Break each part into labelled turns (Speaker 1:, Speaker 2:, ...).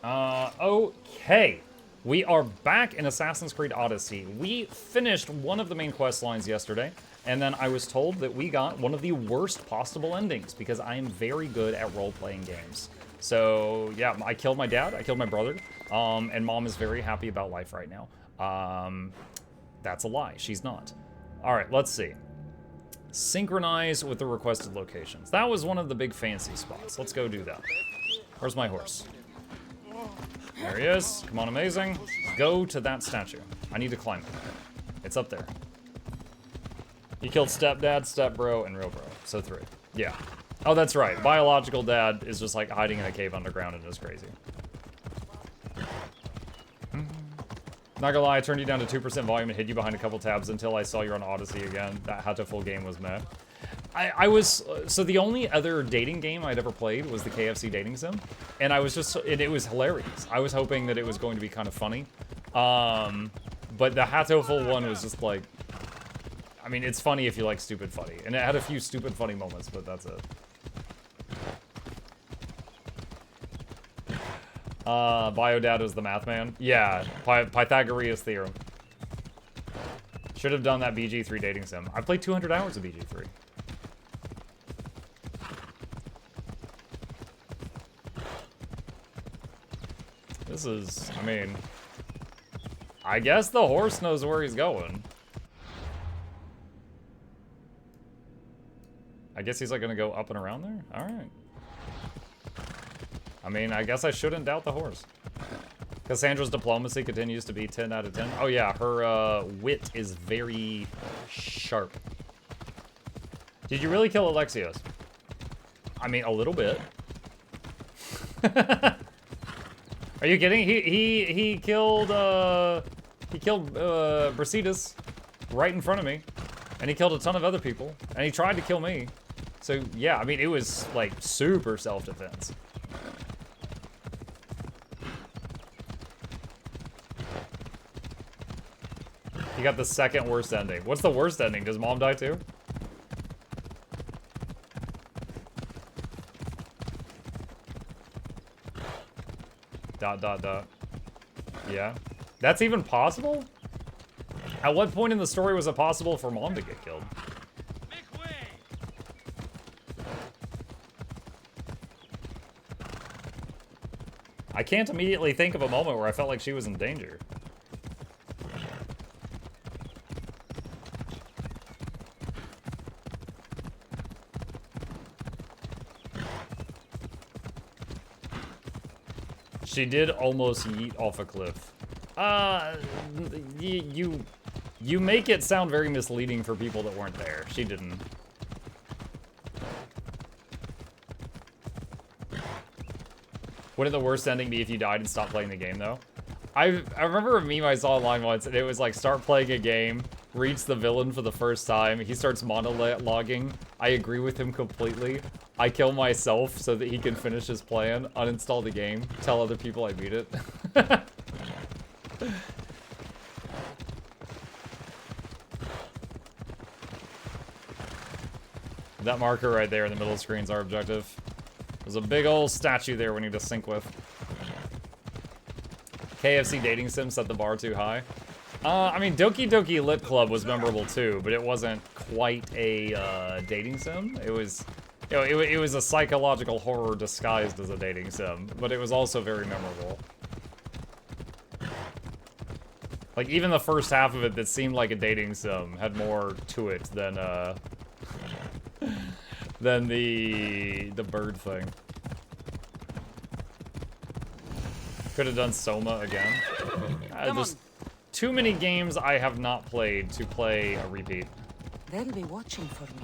Speaker 1: Okay. We are back in Assassin's Creed Odyssey. We finished one of the main quest lines yesterday, and then I was told that we got one of the worst possible endings because I am very good at role-playing games. So, yeah, I killed my dad, I killed my brother, and Mom is very happy about life right now. That's a lie. She's not. All right, let's see. Synchronize with the requested locations. That was one of the big fancy spots. Let's go do that. Where's my horse? There he is. Come on, amazing. Go to that statue. I need to climb it. It's up there. You killed stepdad, stepbro, and real bro. So 3. Yeah. Oh, that's right. Biological dad is just like hiding in a cave underground and is crazy. Not gonna lie, I turned you down to 2% volume and hid you behind a couple tabs until I saw you're on Odyssey again. That How to Full game was meh. I was, so the only other dating game I'd ever played was the KFC dating sim. And I was just, it was hilarious. I was hoping that it was going to be kind of funny. But the Hatoful one was just like, I mean, it's funny if you like stupid funny. And it had a few stupid funny moments, but that's it. Biodad was the math man. Yeah, Pythagorean theorem. Should have done that BG3 dating sim. I played 200 hours of BG3. This is, I mean, I guess the horse knows where he's going. I guess he's like gonna go up and around there? Alright. I mean, I guess I shouldn't doubt the horse. Cassandra's diplomacy continues to be 10 out of 10. Oh yeah, her wit is very sharp. Did you really kill Alexios? I mean, a little bit. Are you kidding? He killed Brasidas right in front of me, and he killed a ton of other people, and he tried to kill me. So yeah, I mean, it was like super self-defense. He got the second worst ending. What's the worst ending? Does Mom die too? ... Yeah. That's even possible? At what point in the story was it possible for Mom to get killed? Make way. I can't immediately think of a moment where I felt like she was in danger. She did almost yeet off a cliff. You make it sound very misleading for people that weren't there. She didn't. Wouldn't the worst ending be if you died and stopped playing the game, though? I remember a meme I saw online once, and it was like, start playing a game, reach the villain for the first time, he starts monologuing, I agree with him completely, I kill myself so that he can finish his plan, uninstall the game, tell other people I beat it. That marker right there in the middle screen is our objective. There's a big old statue there we need to sync with. KFC dating sim set the bar too high. I mean, Doki Doki Lit Club was memorable too, but it wasn't quite a dating sim. It was, you know, it was a psychological horror disguised as a dating sim, but it was also very memorable. Like, even the first half of it that seemed like a dating sim had more to it than the bird thing. Could have done Soma again. There's too many games I have not played to play a repeat.
Speaker 2: They'll be watching for me.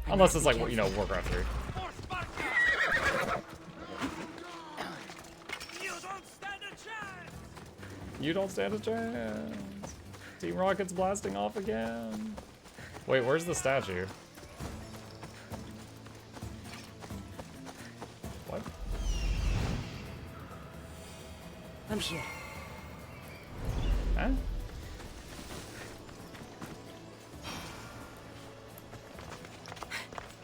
Speaker 1: Unless it's like, you know, Warcraft 3.
Speaker 3: You don't stand a chance!
Speaker 1: You don't stand a chance. Team Rocket's blasting off again. Wait, where's the statue? What?
Speaker 2: I'm here.
Speaker 1: Huh?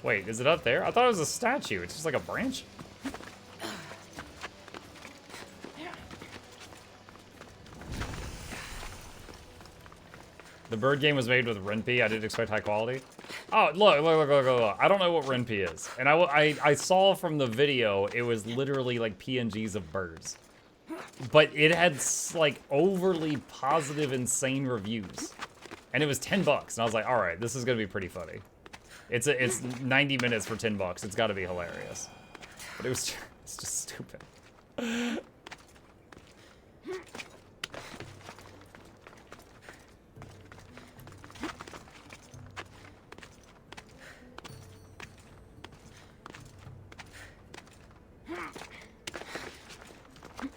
Speaker 1: Wait, is it up there? I thought it was a statue. It's just like a branch. The bird game was made with Ren'Py. I didn't expect high quality. Oh, look. I don't know what Ren'Py is. And I saw from the video, it was literally like PNGs of birds. But it had like overly positive, insane reviews. And it was $10. And I was like, all right, this is gonna be pretty funny. It's 90 minutes for $10. It's gotta be hilarious. But it's just stupid.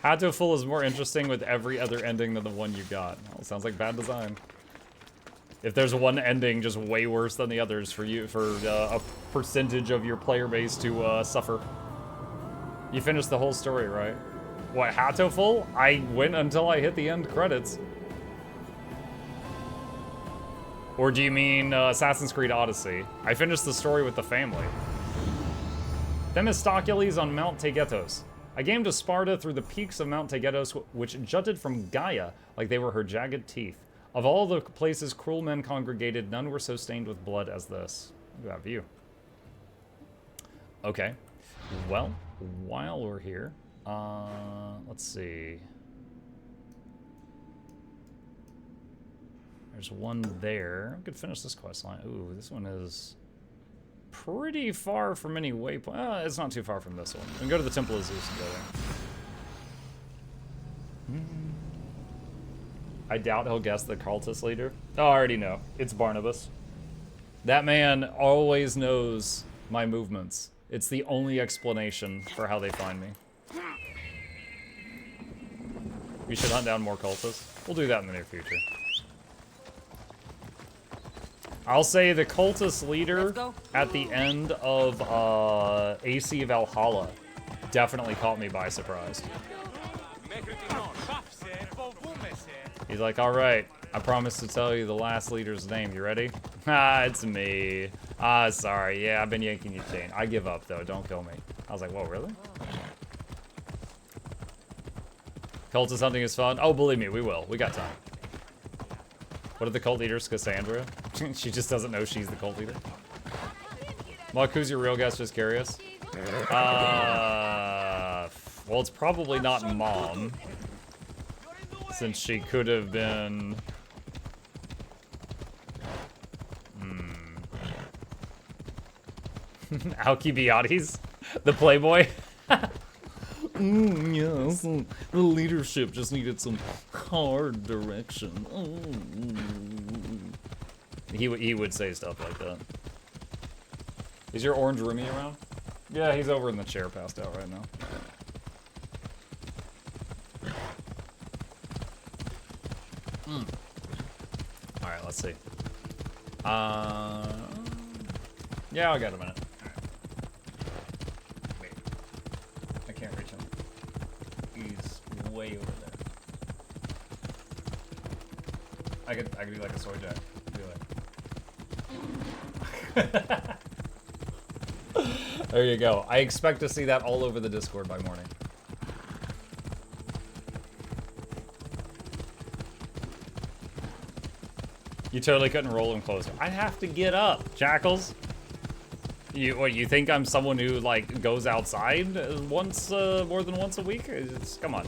Speaker 1: Hatoful is more interesting with every other ending than the one you got. Well, sounds like bad design. If there's one ending just way worse than the others for you, for a percentage of your player base to suffer. You finished the whole story, right? What, Hatoful? I went until I hit the end credits. Or do you mean Assassin's Creed Odyssey? I finished the story with the family. Themistocles on Mount Taygetos. I gamed to Sparta through the peaks of Mount Taygetos, which jutted from Gaia like they were her jagged teeth. Of all the places cruel men congregated, none were so stained with blood as this. Look at that view. Okay. Well, while we're here, let's see. There's one there. We could finish this quest line. Ooh, this one is pretty far from any waypoint. It's not too far from this one. We can go to the Temple of Zeus and go there. I doubt he'll guess the cultist leader. Oh, I already know. It's Barnabas. That man always knows my movements. It's the only explanation for how they find me. We should hunt down more cultists. We'll do that in the near future. I'll say the cultist leader at the end of AC Valhalla definitely caught me by surprise. He's like, all right, I promise to tell you the last leader's name. You ready? Ah, it's me. Ah, sorry. Yeah, I've been yanking your chain. I give up, though. Don't kill me. I was like, whoa, really? Cultist hunting is fun. Oh, believe me, we will. We got time. What are the cult leaders? Cassandra? She just doesn't know she's the cult leader. Mark, who's your real guess? Just curious. Well, it's probably not Mom. Since she could have been... Alcibiades? The Playboy? Yes, the leadership just needed some hard direction. He would say stuff like that. Is your orange roomie around? Yeah, he's over in the chair passed out right now. Alright, let's see. Yeah, I got a minute. Wait. I can't reach him. He's way over there. I could do like a sword jack. Do like... There you go. I expect to see that all over the Discord by morning. You totally couldn't roll him closer. I'd have to get up, Jackals. You think I'm someone who like goes outside once, more than once a week? Come on.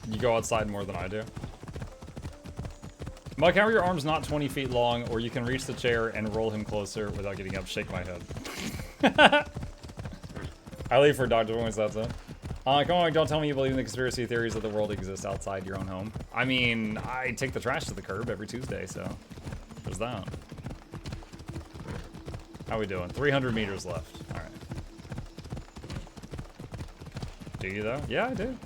Speaker 1: You go outside more than I do. Mike, how are your arms not 20 feet long, or you can reach the chair and roll him closer without getting up? Shake my head. I leave for Dr. Wings, that's it. Come on, don't tell me you believe in the conspiracy theories that the world exists outside your own home. I mean, I take the trash to the curb every Tuesday, so there's that. How we doing? 300 meters left. All right. Do you, though? Yeah, I do.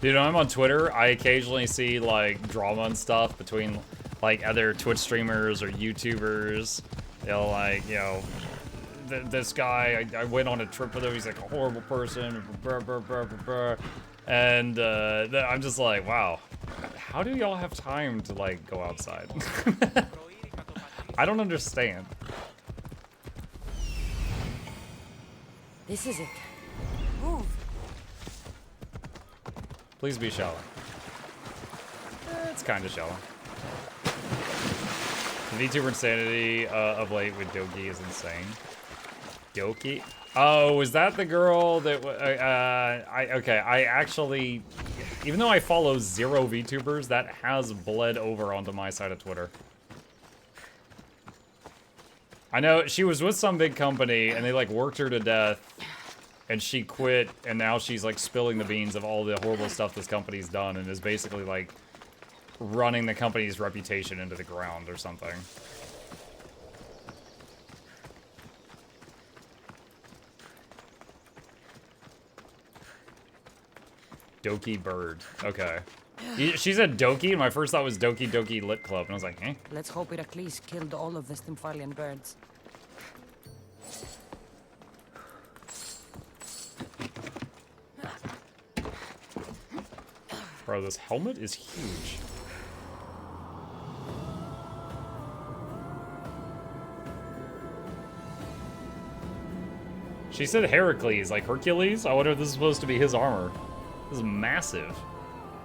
Speaker 1: Dude, when I'm on Twitter, I occasionally see, like, drama and stuff between, like, other Twitch streamers or YouTubers. They'll, like, you know, this guy, I went on a trip with him, he's, like, a horrible person, blah, blah, blah, blah, blah. And I'm just like, wow, how do y'all have time to like go outside? I don't understand.
Speaker 2: This is it. Move.
Speaker 1: Please be shallow. It's kind of shallow. The VTuber insanity of late with Doki is insane. Doki? Oh, is that the girl that, okay, I actually, even though I follow 0 VTubers, that has bled over onto my side of Twitter. I know she was with some big company and they like worked her to death and she quit and now she's like spilling the beans of all the horrible stuff this company's done and is basically like running the company's reputation into the ground or something. Doki Bird. Okay. She said Doki, and my first thought was Doki Doki Lit Club, and I was like, eh?
Speaker 2: Let's hope Heracles killed all of the Stymphalian birds.
Speaker 1: Bro, this helmet is huge. She said Heracles, like Hercules? I wonder if this is supposed to be his armor. This is massive.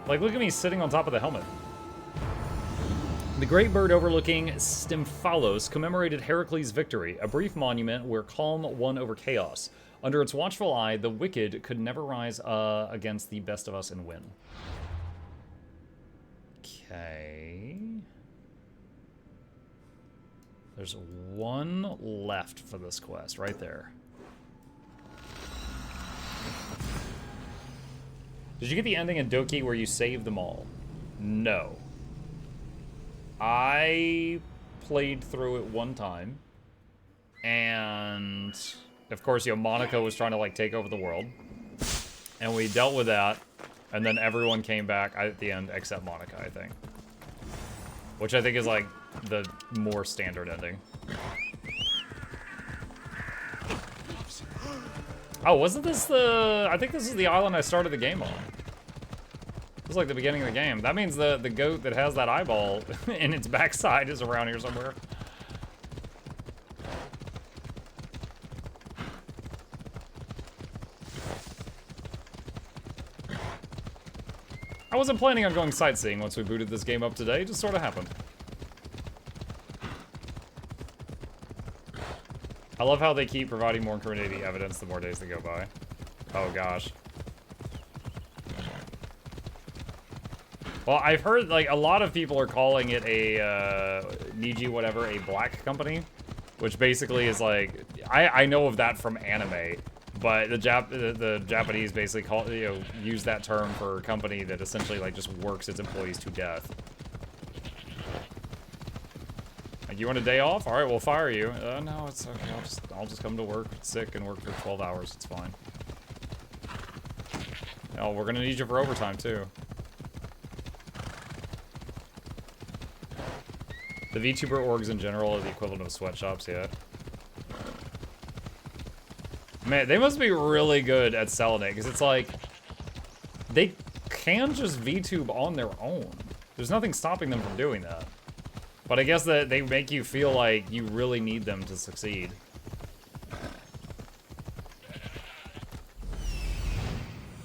Speaker 1: Like, look at me sitting on top of the helmet. The great bird overlooking Stymphalos commemorated Heracles' victory, a brief monument where calm won over chaos. Under its watchful eye, the wicked could never rise against the best of us and win. Okay. There's one left for this quest, right there. Did you get the ending in Doki where you saved them all? No. I played through it one time. And, of course, you know, Monaco was trying to, like, take over the world. And we dealt with that. And then everyone came back at the end except Monaco, I think. Which I think is, like, the more standard ending. Oh, wasn't this the... I think this is the island I started the game on. This is like the beginning of the game. That means the goat that has that eyeball in its backside is around here somewhere. I wasn't planning on going sightseeing once we booted this game up today. It just sort of happened. I love how they keep providing more incriminating evidence the more days that go by. Oh gosh. Well, I've heard like a lot of people are calling it a Niji whatever, a black company, which basically is like I know of that from anime, but the Japanese basically use that term for a company that essentially like just works its employees to death. Like, you want a day off? All right, we'll fire you. No, it's okay. I'll just come to work sick and work for 12 hours. It's fine. Oh, we're gonna need you for overtime too. The VTuber orgs in general are the equivalent of sweatshops, yeah. Man, they must be really good at selling it, because it's like, they can just VTube on their own. There's nothing stopping them from doing that. But I guess that they make you feel like you really need them to succeed.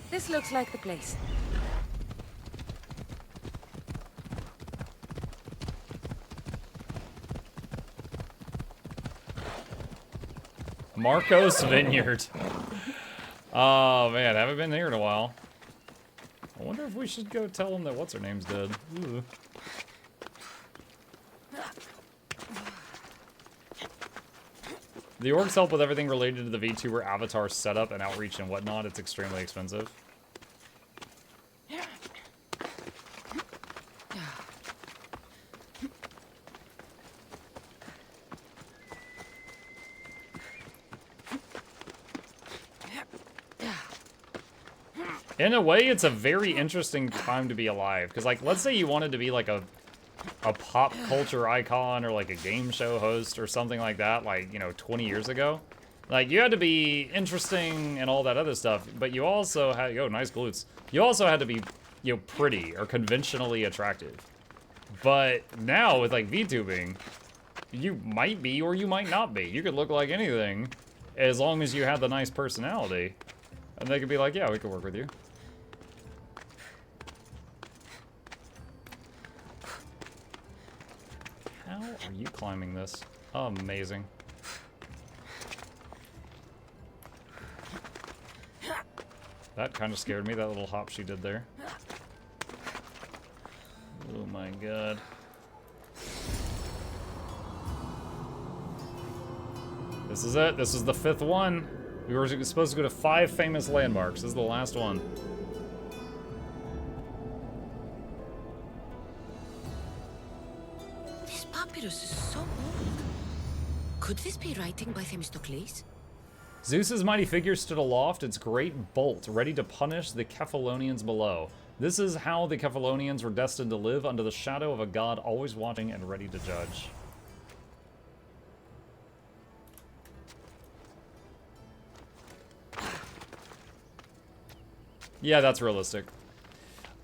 Speaker 2: This looks like the place.
Speaker 1: Marco's Vineyard. Oh man, haven't been here in a while. I wonder if we should go tell them that what's-her-name's dead. Ooh. The orgs help with everything related to the VTuber avatar setup and outreach and whatnot. It's extremely expensive. In a way, it's a very interesting time to be alive. Because, like, let's say you wanted to be, like, a pop culture icon or, like, a game show host or something like that, like, you know, 20 years ago. Like, you had to be interesting and all that other stuff, but you also had, yo, nice glutes. You also had to be, you know, pretty or conventionally attractive. But now with like VTubing, you might be or you might not be. You could look like anything as long as you had the nice personality. And they could be like, yeah, we could work with you. How are you climbing this? Amazing. That kind of scared me, that little hop she did there. Oh my god. This is it. This is the 5th one. We were supposed to go to 5 famous landmarks. This is the last one.
Speaker 2: This papyrus is so old. Could this be writing by Themistocles?
Speaker 1: Zeus's mighty figure stood aloft, its great bolt, ready to punish the Kephalonians below. This is how the Kephalonians were destined to live under the shadow of a god always watching and ready to judge. Yeah, that's realistic.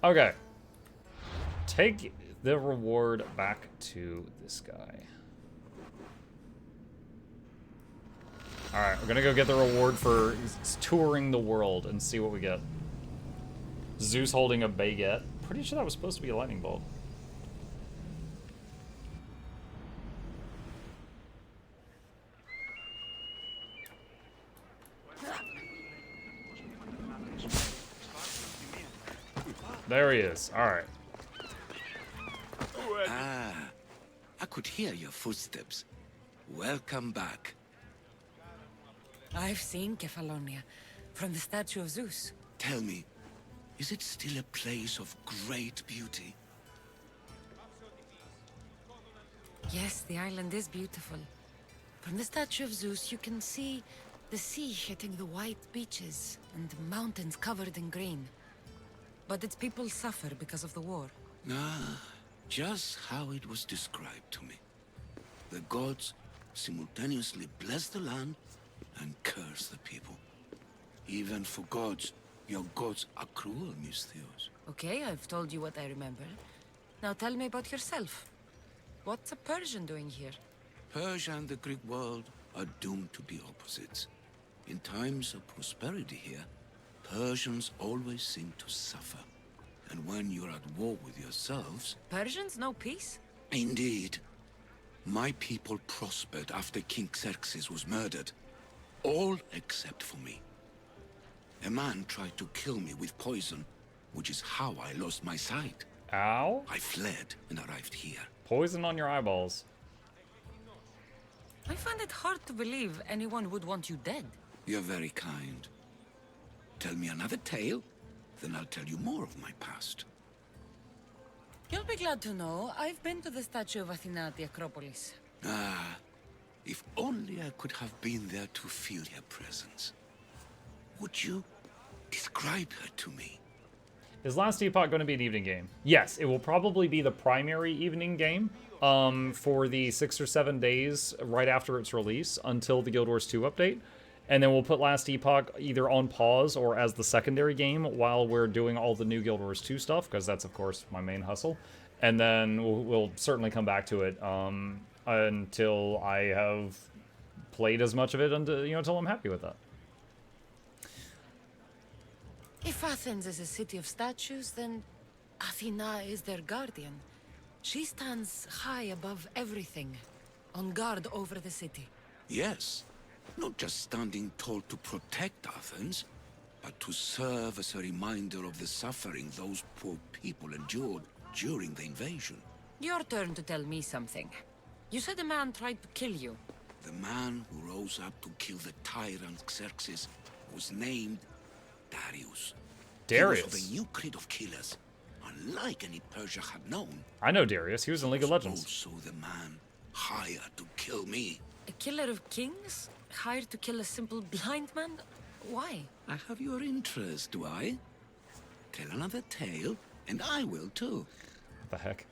Speaker 1: Okay. Take the reward back to this guy. Alright, we're gonna go get the reward for touring the world and see what we get. Zeus holding a baguette. Pretty sure that was supposed to be a lightning bolt. There he is. Alright.
Speaker 4: Ah, I could hear your footsteps. Welcome back.
Speaker 2: I've seen Kephallonia from the statue of Zeus.
Speaker 4: Tell me, is it still a place of great beauty?
Speaker 2: Yes, the island is beautiful. From the statue of Zeus, you can see the sea hitting the white beaches and the mountains covered in green. But its people suffer because of the war.
Speaker 4: Ah, just how it was described to me. The gods simultaneously bless the land and curse the people. Even for gods, your gods are cruel, Misthios.
Speaker 2: Okay, I've told you what I remember. Now tell me about yourself. What's a Persian doing here?
Speaker 4: Persia and the Greek world are doomed to be opposites. In times of prosperity here, Persians always seem to suffer. And when you're at war with yourselves...
Speaker 2: Persians know peace?
Speaker 4: Indeed. My people prospered after King Xerxes was murdered. All except for me. A man tried to kill me with poison, which is how I lost my sight.
Speaker 1: Ow.
Speaker 4: I fled and arrived here.
Speaker 1: Poison on your eyeballs.
Speaker 2: I find it hard to believe anyone would want you dead.
Speaker 4: You're very kind. Tell me another tale, then I'll tell you more of my past.
Speaker 2: You'll be glad to know I've been to the statue of Athena at the Acropolis.
Speaker 4: Ah, if only I could have been there to feel her presence. Would you describe her to me?
Speaker 1: Is Last Epoch going to be an evening game? Yes, it will probably be the primary evening game for the 6 or 7 days right after its release until the Guild Wars 2 update. And then we'll put Last Epoch either on pause or as the secondary game while we're doing all the new Guild Wars 2 stuff, because that's, of course, my main hustle. And then we'll certainly come back to it until I have played as much of it until I'm happy with that.
Speaker 2: If Athens is a city of statues, then Athena is their guardian. She stands high above everything, on guard over the city.
Speaker 4: Yes. Not just standing tall to protect Athens, but to serve as a reminder of the suffering those poor people endured during the invasion.
Speaker 2: Your turn to tell me something. You said a man tried to kill you.
Speaker 4: The man who rose up to kill the tyrant Xerxes was named Darius.
Speaker 1: Darius?
Speaker 4: He was of a new creed of killers, unlike any Persia had known.
Speaker 1: I know Darius. He was in League of Legends.
Speaker 4: Also the man hired to kill me.
Speaker 2: A killer of kings? Hired to kill a simple blind man? Why?
Speaker 4: I have your interest, do I? Tell another tale, and I will too.
Speaker 1: What the heck?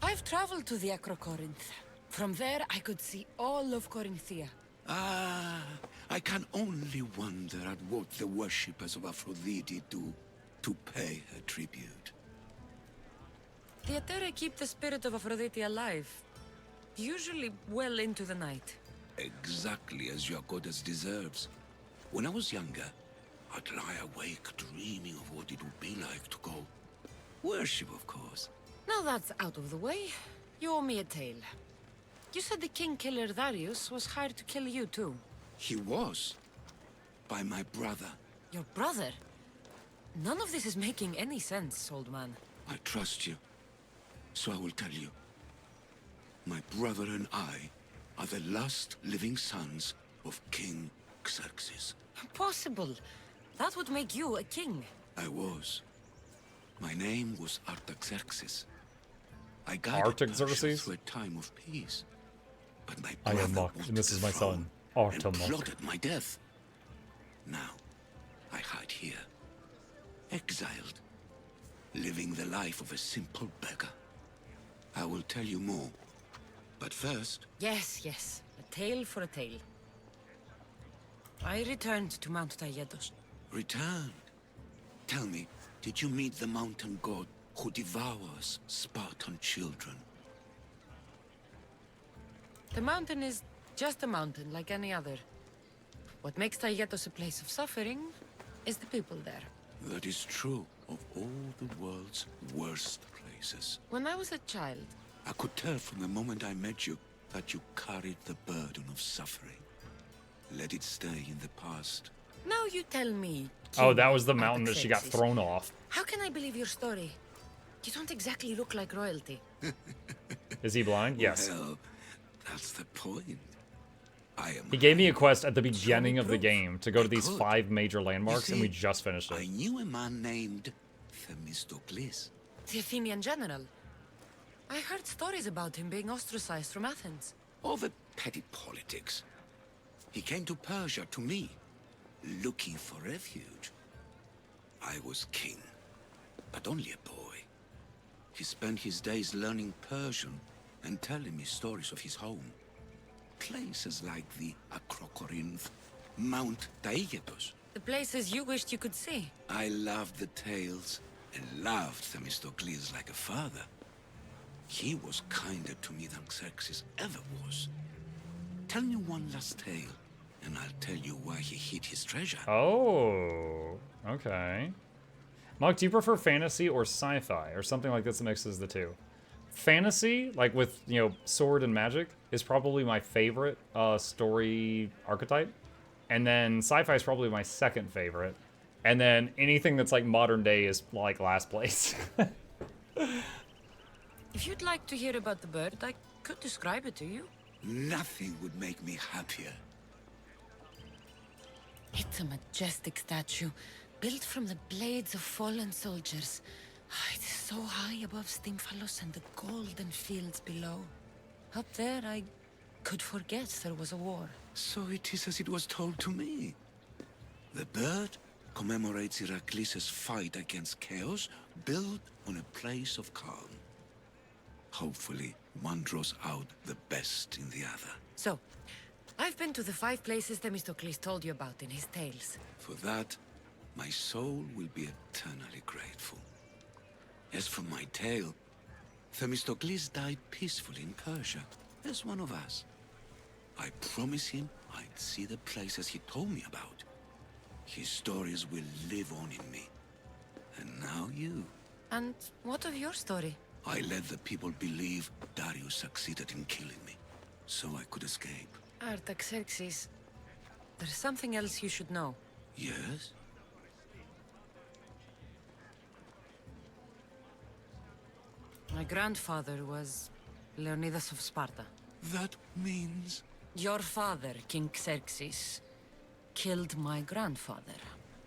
Speaker 2: I've traveled to the Acrocorinth. From there, I could see all of Corinthia.
Speaker 4: Ah, I I can only wonder at what the worshippers of Aphrodite do to pay her tribute.
Speaker 2: The Aeteri keep the spirit of Aphrodite alive, usually well into the night.
Speaker 4: Exactly as your goddess deserves. When I was younger, I'd lie awake dreaming of what it would be like to go. Worship, of course.
Speaker 2: Now that's out of the way, you owe me a tale. You said the king killer Darius was hired to kill you too.
Speaker 4: He was. By my brother.
Speaker 2: Your brother? None of this is making any sense, old man.
Speaker 4: I trust you. So I will tell you. My brother and I are the last living sons of King Xerxes.
Speaker 2: Impossible. That would make you a king.
Speaker 4: I was. My name was Artaxerxes. I guided
Speaker 1: Artaxerxes?
Speaker 4: Persia through a time of peace. But my
Speaker 1: I
Speaker 4: brother
Speaker 1: am Mok,
Speaker 4: wanted
Speaker 1: and this is
Speaker 4: the
Speaker 1: my
Speaker 4: throne
Speaker 1: son,
Speaker 4: and
Speaker 1: Artamok.
Speaker 4: plotted my death. Now, I hide here, exiled, living the life of a simple beggar. I will tell you more, but first...
Speaker 2: Yes, yes. A tale for a tale. I returned to Mount Taygetos.
Speaker 4: Returned. Tell me, did you meet the mountain god who devours Spartan children?
Speaker 2: The mountain is just a mountain like any other. What makes Taygetos a place of suffering is the people there.
Speaker 4: That is true of all the world's worst places.
Speaker 2: When I was a child,
Speaker 4: I could tell from the moment I met you that you carried the burden of suffering. Let it stay in the past.
Speaker 2: now you tell me.
Speaker 1: Oh,
Speaker 2: King
Speaker 1: that was the mountain that she got
Speaker 2: Artaxerxes,
Speaker 1: thrown off.
Speaker 2: How can I believe your story? You don't exactly look like royalty.
Speaker 1: Is he blind? Yes.
Speaker 4: Well, that's the point. I am.
Speaker 1: He gave me a quest at the beginning of the
Speaker 2: proof.
Speaker 1: game to go to
Speaker 4: I
Speaker 1: these
Speaker 4: could.
Speaker 1: 5 major landmarks,
Speaker 4: You
Speaker 1: and we
Speaker 4: see,
Speaker 1: just finished
Speaker 4: I
Speaker 1: it.
Speaker 4: knew a man named Themistocles.
Speaker 2: The Athenian general. I heard stories about him being ostracized from Athens.
Speaker 4: Over petty politics. He came to Persia to me, looking for refuge. I was king, but only a boy. He spent his days learning Persian and telling me stories of his home. Places like the Acrocorinth, Mount Taygetos.
Speaker 2: The places you wished you could see.
Speaker 4: I loved the tales and loved Themistocles like a father. He was kinder to me than Xerxes ever was. Tell me one last tale, and I'll tell you why he hid his treasure.
Speaker 1: Oh, okay. Mok, do you prefer fantasy or sci-fi, or something like this that mixes the two? Fantasy, like with, you know, sword and magic, is probably my favorite story archetype. And then sci-fi is probably my second favorite. And then anything that's like modern day is like last place.
Speaker 2: If you'd like to hear about the bird, I could describe it to you.
Speaker 4: Nothing would make me happier.
Speaker 2: It's a majestic statue, built from the blades of fallen soldiers. It is so high above Stymphalos and the golden fields below. Up there, I could forget there was a war.
Speaker 4: So it is as it was told to me. The bird commemorates Heracles' fight against chaos, built on a place of calm. Hopefully, one draws out the best in the other.
Speaker 2: So, I've been to the 5 places Themistocles told you about in his tales.
Speaker 4: For that, my soul will be eternally grateful. As for my tale, Themistocles died peacefully in Persia, as one of us. I promise him I'd see the places he told me about. His stories will live on in me. And now you.
Speaker 2: And what of your story?
Speaker 4: I let the people believe Darius succeeded in killing me, so I could escape.
Speaker 2: Artaxerxes, there's something else you should know.
Speaker 4: Yes?
Speaker 2: My grandfather was Leonidas of Sparta.
Speaker 4: That means...
Speaker 2: Your father, King Xerxes, killed my grandfather.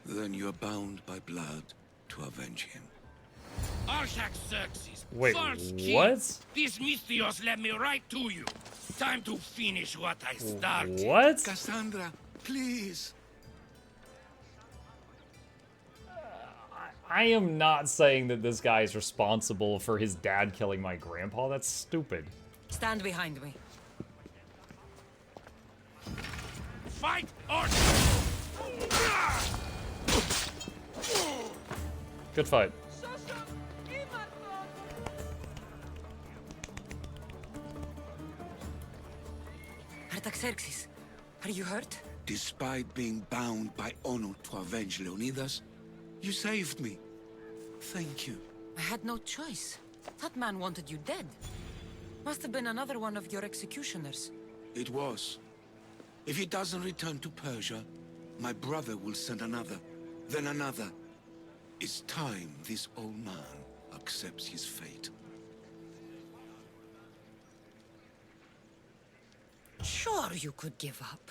Speaker 4: Then you're bound by blood to avenge him.
Speaker 3: Artaxerxes,
Speaker 1: Wait,
Speaker 3: false king.
Speaker 1: what?
Speaker 3: This Mystios led me right to you. Time to finish what I started.
Speaker 1: What?
Speaker 4: Cassandra, please!
Speaker 1: I am not saying that this guy is responsible for his dad killing my grandpa. That's stupid.
Speaker 2: Stand behind me.
Speaker 3: fight or...
Speaker 1: Good fight.
Speaker 2: Artaxerxes, are you hurt?
Speaker 4: Despite being bound by honor to avenge Leonidas, you saved me. Thank you.
Speaker 2: I had no choice. That man wanted you dead. Must have been another one of your executioners.
Speaker 4: It was. If he doesn't return to Persia, my brother will send another, then another. It's time this old man accepts his fate.
Speaker 2: Sure, you could give up.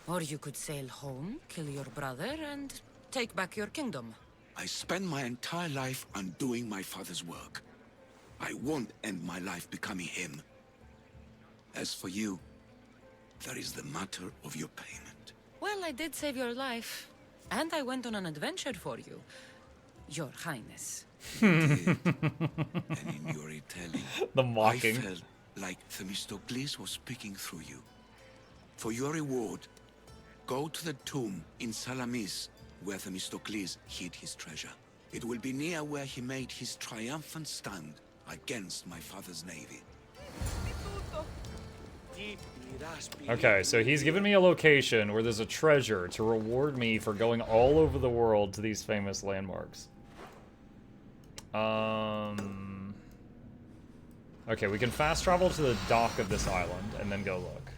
Speaker 2: Or you could sail home, kill your brother, and take back your kingdom.
Speaker 4: I spent my entire life undoing my father's work. I won't end my life becoming him. As for you, there is the matter of your payment.
Speaker 2: Well, I did save your life. And I went on an adventure for you. Your Highness.
Speaker 4: You did. And in your retelling,
Speaker 1: The mocking.
Speaker 4: I felt like Themistocles was speaking through you. For your reward, go to the tomb in Salamis, where Themistocles hid his treasure. It will be near where he made his triumphant stand against my father's navy.
Speaker 1: Okay, so he's given me a location where there's a treasure to reward me for going all over the world to these famous landmarks. Okay, we can fast travel to the dock of this island and then go look.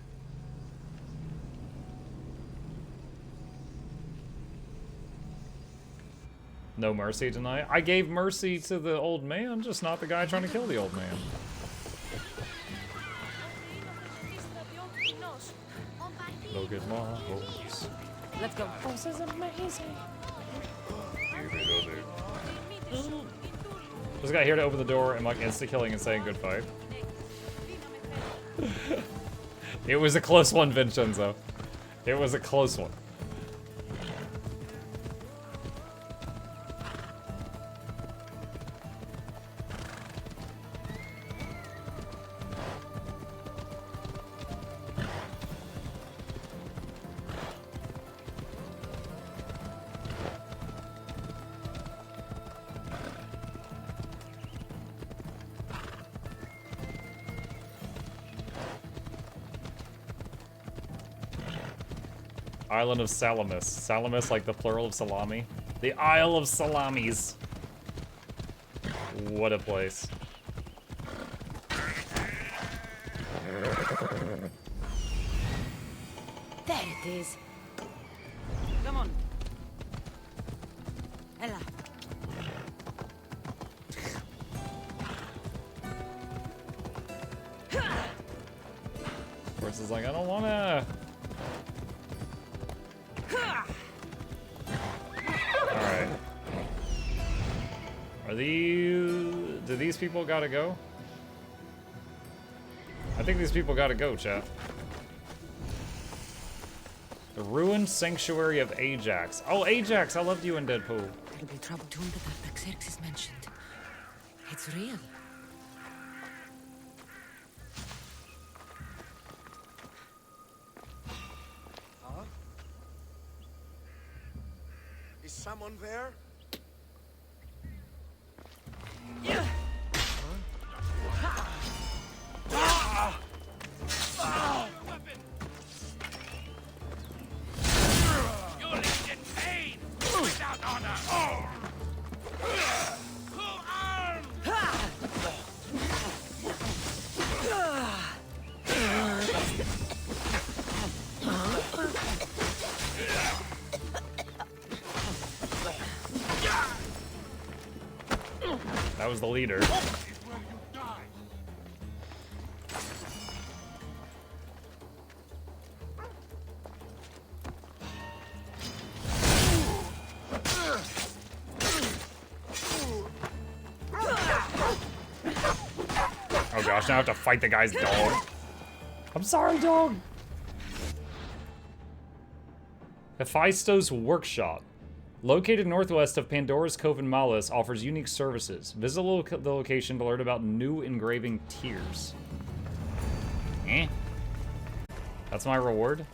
Speaker 1: No mercy tonight? I gave mercy to the old man, just not the guy trying to kill the old man. Look at my horse.
Speaker 2: Let's go.
Speaker 1: This is amazing. This guy here to open the door and like insta-killing and saying good fight. It was a close one, Vincenzo. It was a close one. Island of Salamis. Salamis, like the plural of salami. The Isle of Salamis. What a place.
Speaker 2: There it is. Come on. Ella.
Speaker 1: Horse is like, I don't wanna. Alright. Are these... Do these people gotta go? I think these people gotta go, chat. The ruined sanctuary of Ajax. Oh, Ajax! I loved you in Deadpool.
Speaker 2: It'll be trouble tomb that Artaxerxes mentioned. It's real.
Speaker 5: Is someone there?
Speaker 3: You lived in pain without honor. Oh. Who armed?
Speaker 1: That was the leader.
Speaker 3: Is where you die.
Speaker 1: Oh gosh, now I have to fight the guy's dog. I'm sorry, dog. Hephaestus Workshop. Located northwest of Pandora's Cove in Malus, offers unique services. Visit the location to learn about new engraving tiers. Eh? That's my reward?